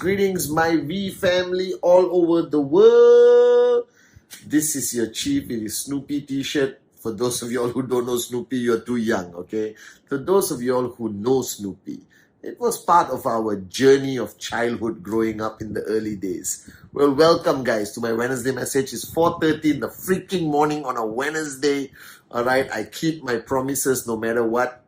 Greetings, my V family all over the world. This is your chief in his Snoopy t-shirt. For those of y'all who don't know Snoopy, you're too young, okay? For those of y'all who know Snoopy, it was part of our journey of childhood growing up in the early days. Well, welcome guys to my Wednesday message. It's 4:30 in the freaking morning on a Wednesday. All right, I keep my promises no matter what.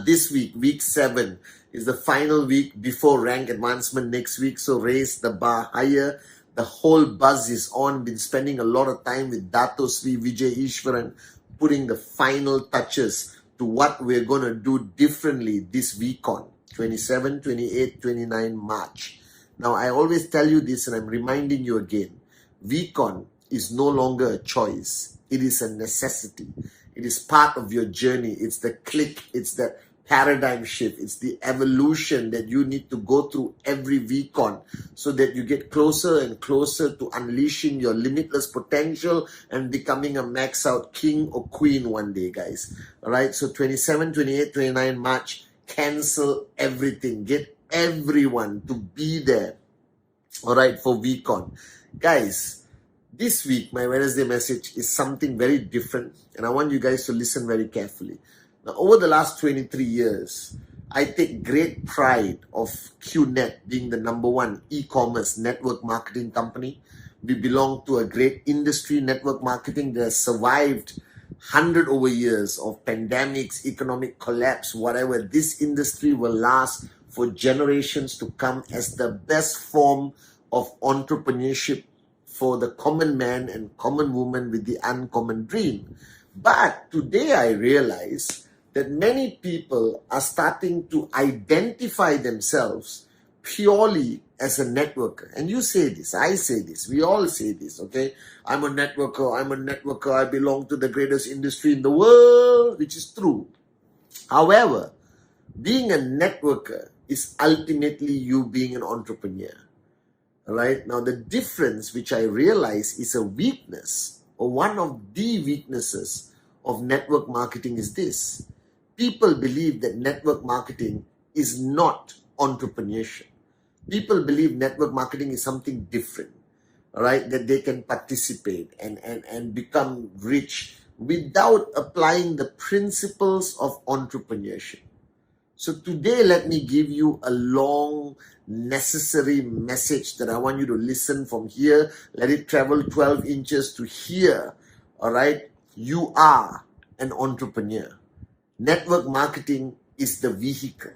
This week 7, is the final week before rank advancement next week. So raise the bar higher. The whole buzz is on. Been spending a lot of time with Dato Sri Vijay Ishwaran, putting the final touches to what we're going to do differently this week on 27, 28, 29 March. Now, I always tell you this and I'm reminding you again. VCon is no longer a choice. It is a necessity. It is part of your journey. It's the click. It's the paradigm shift. It's the evolution that you need to go through every VCon so that you get closer and closer to unleashing your limitless potential and becoming a max out king or queen one day, guys. All right. So 27, 28, 29 March, cancel everything. Get everyone to be there. All right. For VCon. Guys, this week, my Wednesday message is something very different, and I want you guys to listen very carefully. Now, over the last 23 years, I take great pride of QNet being the #1 e-commerce network marketing company. We belong to a great industry, network marketing, that has survived 100 over years of pandemics, economic collapse, whatever. This industry will last for generations to come as the best form of entrepreneurship for the common man and common woman with the uncommon dream. But today I realize that many people are starting to identify themselves purely as a networker. And you say this, I say this, we all say this, okay? I'm a networker, I belong to the greatest industry in the world, which is true. However, being a networker is ultimately you being an entrepreneur. All right. Now, the difference which I realize is a weakness, or one of the weaknesses of network marketing, is this. People believe that network marketing is not entrepreneurship. People believe network marketing is something different, all right, that they can participate and become rich without applying the principles of entrepreneurship. So today, let me give you a long, necessary message that I want you to listen from here. Let it travel 12 inches to here. All right? You are an entrepreneur. Network marketing is the vehicle,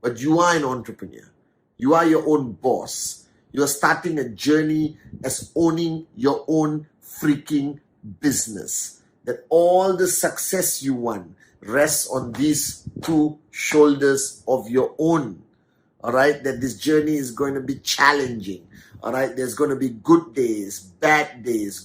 but you are an entrepreneur. You are your own boss. You are starting a journey as owning your own freaking business. That all the success you want rests on these two shoulders of your own. All right, that this journey is going to be challenging. All right, there's going to be good days,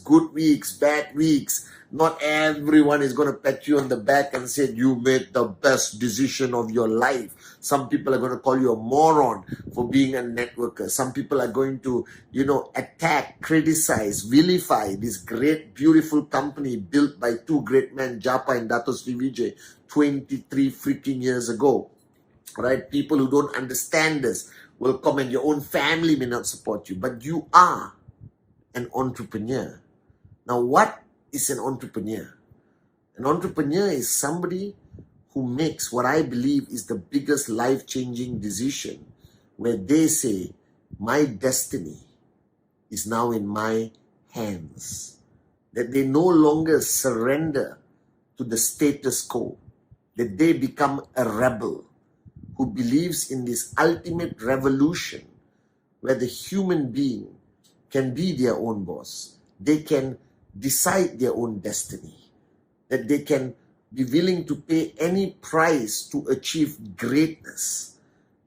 good weeks, bad weeks. Not everyone is going to pat you on the back and say you made the best decision of your life. Some people are going to call you a moron for being a networker. Some people are going to, attack, criticize, vilify this great, beautiful company built by two great men, Japa and Dato Sri Vijay, 23 freaking years ago. Right? People who don't understand this will comment. Your own family may not support you, but you are an entrepreneur. Now, what is an entrepreneur? An entrepreneur is somebody who makes what I believe is the biggest life-changing decision, where they say, my destiny is now in my hands. That they no longer surrender to the status quo. That they become a rebel who believes in this ultimate revolution where the human being can be their own boss. They can decide their own destiny. that they can be willing to pay any price to achieve greatness.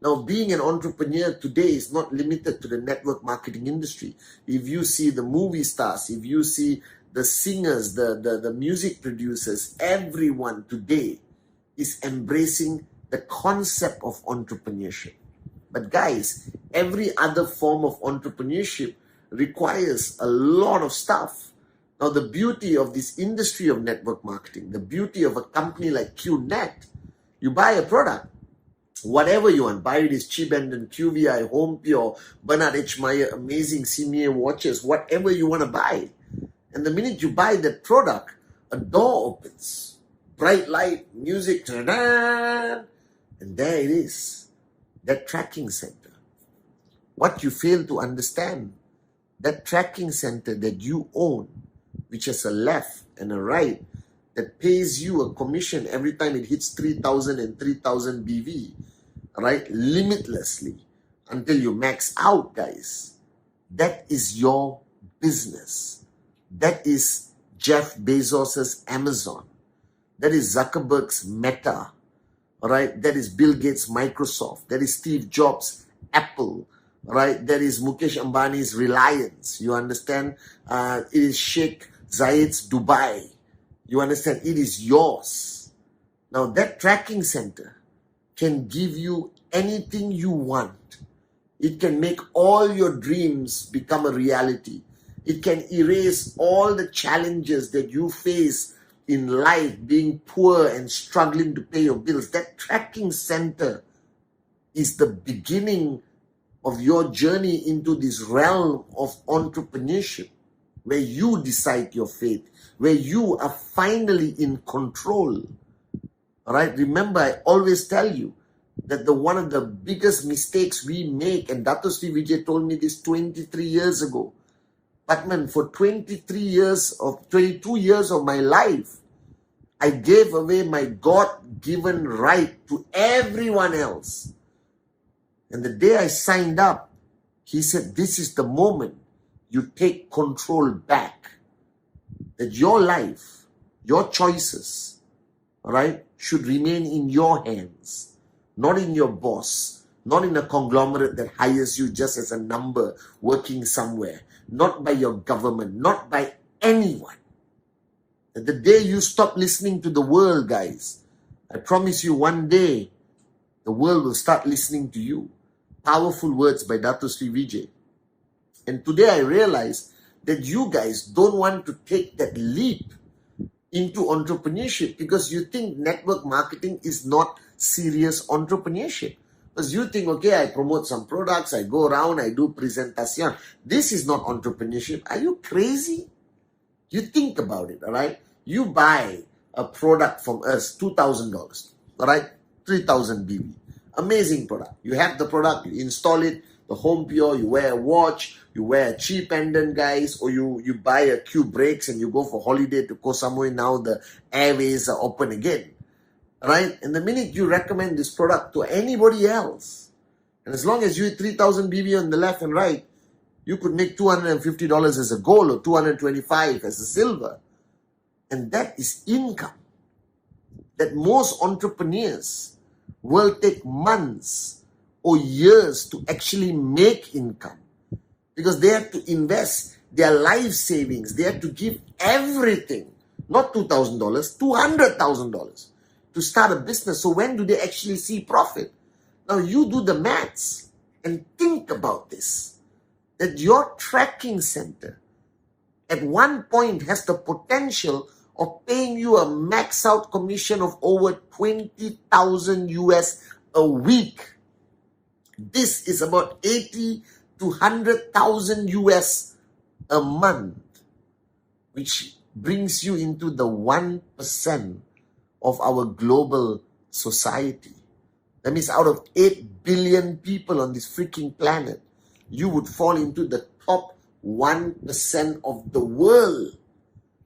Now, being an entrepreneur today is not limited to the network marketing industry. If you see the movie stars, if you see the singers, the music producers, everyone today is embracing the concept of entrepreneurship. But guys, every other form of entrepreneurship requires a lot of stuff. Now, the beauty of this industry of network marketing, the beauty of a company like QNet, you buy a product, whatever you want, buy it is Chibenden, QVI, Home Pure, Bernard H. Meyer, amazing CMA watches, whatever you want to buy. And the minute you buy that product, a door opens, bright light, music, ta-da, and there it is, that tracking center. What you fail to understand, that tracking center that you own, which has a left and a right, that pays you a commission every time it hits 3,000 and 3,000 BV, right? Limitlessly until you max out, guys. That is your business. That is Jeff Bezos's Amazon. That is Zuckerberg's Meta. All right? That is Bill Gates' Microsoft. That is Steve Jobs' Apple. Right? That is Mukesh Ambani's Reliance. You understand? It is Sheikh Zayed's Dubai. You understand? It is yours. Now, that tracking center can give you anything you want. It can make all your dreams become a reality. It can erase all the challenges that you face in life, being poor and struggling to pay your bills. That tracking center is the beginning of your journey into this realm of entrepreneurship, where you decide your fate, where you are finally in control. All right? Remember, I always tell you that one of the biggest mistakes we make, and Dato Sri Vijay told me this 23 years ago, Pathman, for 22 years of my life, I gave away my God-given right to everyone else. And the day I signed up, he said, this is the moment you take control back. That your life, your choices, all right, should remain in your hands, not in your boss, not in a conglomerate that hires you just as a number working somewhere, not by your government, not by anyone. And the day you stop listening to the world, guys, I promise you one day, the world will start listening to you. Powerful words by Dato Sri Vijay. And today I realize that you guys don't want to take that leap into entrepreneurship because you think network marketing is not serious entrepreneurship. Because you think, okay, I promote some products, I go around, I do presentation. This is not entrepreneurship. Are you crazy? You think about it, all right? You buy a product from us, $2,000, all right? 3,000 BB. Amazing product. You have the product, you install it, the Home Pure, you wear a watch, you wear a cheap pendant, guys, or you buy a Q brakes and you go for holiday to Koh Samui. Now the airways are open again, right? And the minute you recommend this product to anybody else, and as long as you hit 3,000 BB on the left and right, you could make $250 as a gold or $225 as a silver. And that is income that most entrepreneurs will take months or years to actually make income, because they have to invest their life savings. They have to give everything, not $2,000, $200,000 to start a business. So when do they actually see profit? Now you do the maths and think about this, that your tracking center at one point has the potential of paying you a max out commission of over 20,000 US a week. This is about 80 to 100,000 US a month, which brings you into the 1% of our global society. That means out of 8 billion people on this freaking planet, you would fall into the top 1% of the world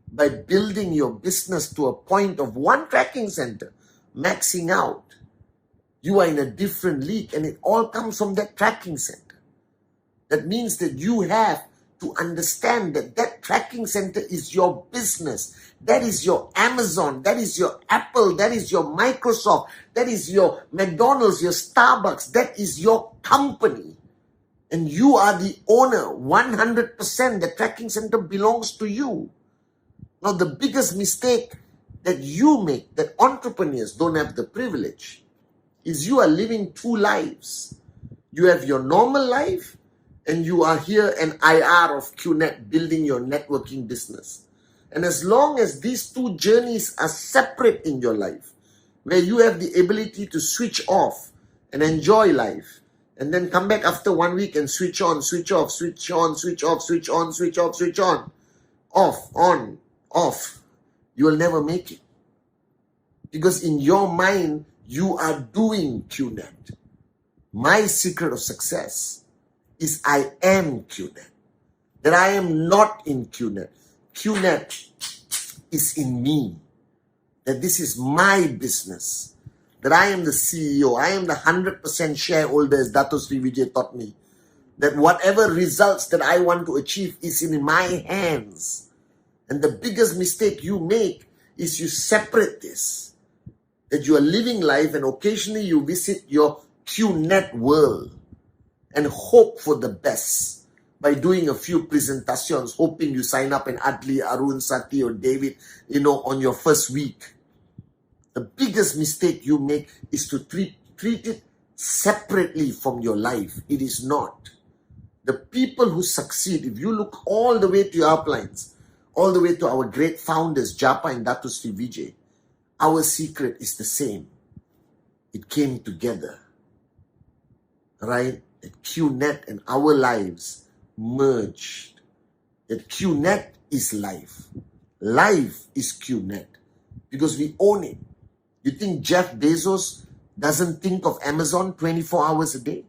by building your business to a point of one tracking center, maxing out. You are in a different league, and it all comes from that tracking center. That means that you have to understand that that tracking center is your business. That is your Amazon, that is your Apple, that is your Microsoft, that is your McDonald's, your Starbucks, that is your company. And you are the owner, 100%. The tracking center belongs to you. Now, the biggest mistake that you make, that entrepreneurs don't have the privilege, is you are living two lives. You have your normal life, and you are here an IR of QNet building your networking business. And as long as these two journeys are separate in your life, where you have the ability to switch off and enjoy life, and then come back after 1 week and switch on, switch off, switch on, switch off, switch on, switch off, switch on, off, on, off, you will never make it. Because in your mind, you are doing QNet. My secret of success is I am QNet. That I am not in QNet. QNet is in me. That this is my business. That I am the CEO. I am the 100% shareholder, as Dato Sri Vijay taught me. That whatever results that I want to achieve is in my hands. And the biggest mistake you make is you separate this. That you are living life and occasionally you visit your QNet world and hope for the best by doing a few presentations, hoping you sign up in Adli, Arun, Sati or David, on your first week. The biggest mistake you make is to treat it separately from your life. It is not. The people who succeed, if you look all the way to your uplines, all the way to our great founders, Japa and Dato Sri Vijay, our secret is the same. It came together. Right? That QNet and our lives merged. That QNet is life. Life is QNet. Because we own it. You think Jeff Bezos doesn't think of Amazon 24 hours a day?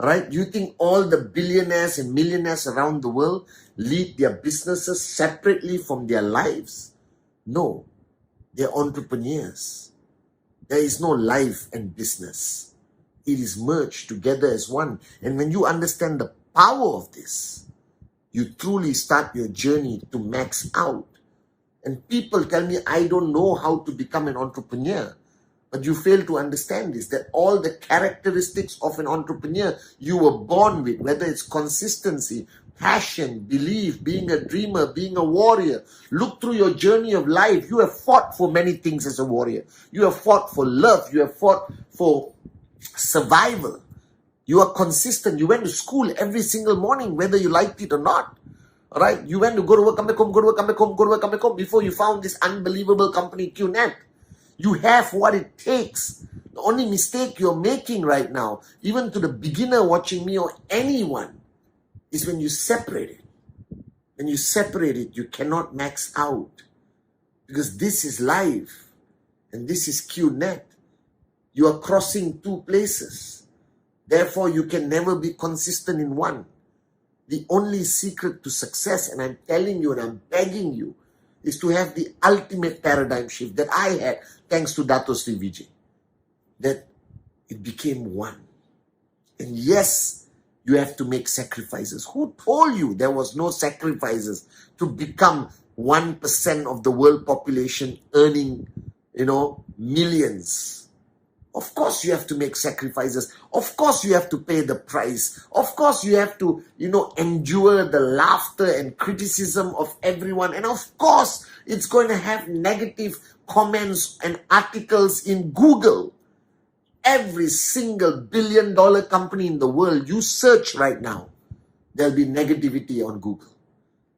Right? You think all the billionaires and millionaires around the world lead their businesses separately from their lives? No. They're entrepreneurs. There is no life and business. It is merged together as one. And when you understand the power of this, you truly start your journey to max out. And people tell me, I don't know how to become an entrepreneur. But you fail to understand this, that all the characteristics of an entrepreneur you were born with, whether it's consistency, passion, belief, being a dreamer, being a warrior. Look through your journey of life. You have fought for many things as a warrior. You have fought for love. You have fought for survival. You are consistent. You went to school every single morning, whether you liked it or not. All right? You went to go to work, come back home, go to work, come back home, go to work, come back home, before you found this unbelievable company, QNet. You have what it takes. The only mistake you're making right now, even to the beginner watching me or anyone, is when you separate it. When you separate it, you cannot max out. Because this is life. And this is QNet. You are crossing two places. Therefore, you can never be consistent in one. The only secret to success, and I'm telling you and I'm begging you, is to have the ultimate paradigm shift that I had thanks to Dato Sri Vijay. That it became one. And yes, you have to make sacrifices. Who told you there was no sacrifices to become 1% of the world population earning, millions? Of course you have to make sacrifices. Of course you have to pay the price. Of course you have to, endure the laughter and criticism of everyone. And of course it's going to have negative comments and articles in Google. Every single billion-dollar company in the world, you search right now, there'll be negativity on Google.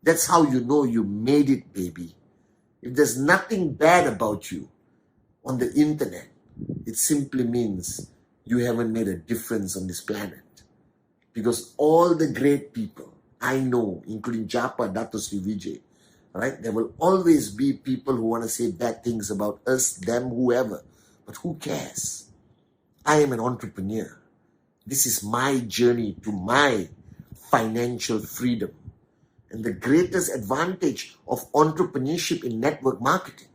That's how you know you made it, baby. If there's nothing bad about you on the internet, it simply means you haven't made a difference on this planet. Because all the great people I know, including Japa, Dato Sri Vijay, right? There will always be people who want to say bad things about us, them, whoever. But who cares? I am an entrepreneur. This is my journey to my financial freedom. And the greatest advantage of entrepreneurship in network marketing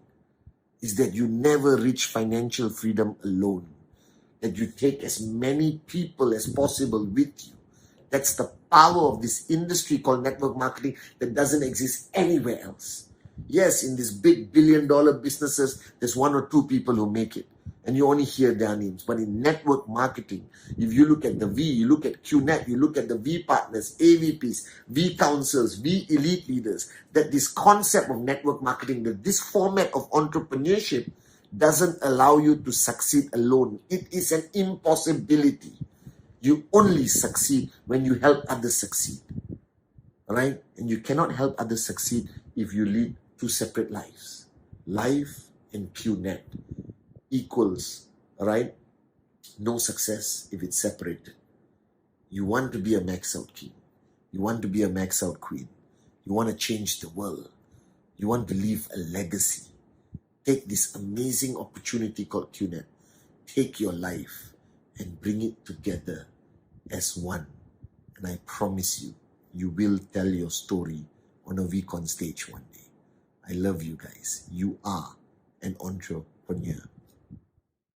is that you never reach financial freedom alone. That you take as many people as possible with you. That's the power of this industry called network marketing that doesn't exist anywhere else. Yes, in these big billion-dollar businesses, there's one or two people who make it, and you only hear their names. But in network marketing, if you look at the V, you look at QNet, you look at the V partners, AVPs, V councils, V elite leaders, that this concept of network marketing, that this format of entrepreneurship doesn't allow you to succeed alone. It is an impossibility. You only succeed when you help others succeed. Right? And you cannot help others succeed if you lead two separate lives. Life and QNet equals, right? No success if it's separated. You want to be a max out king. You want to be a max out queen. You want to change the world. You want to leave a legacy. Take this amazing opportunity called QNet. Take your life and bring it together as one. And I promise you, you will tell your story on a VCon stage one day. I love you guys. You are an entrepreneur.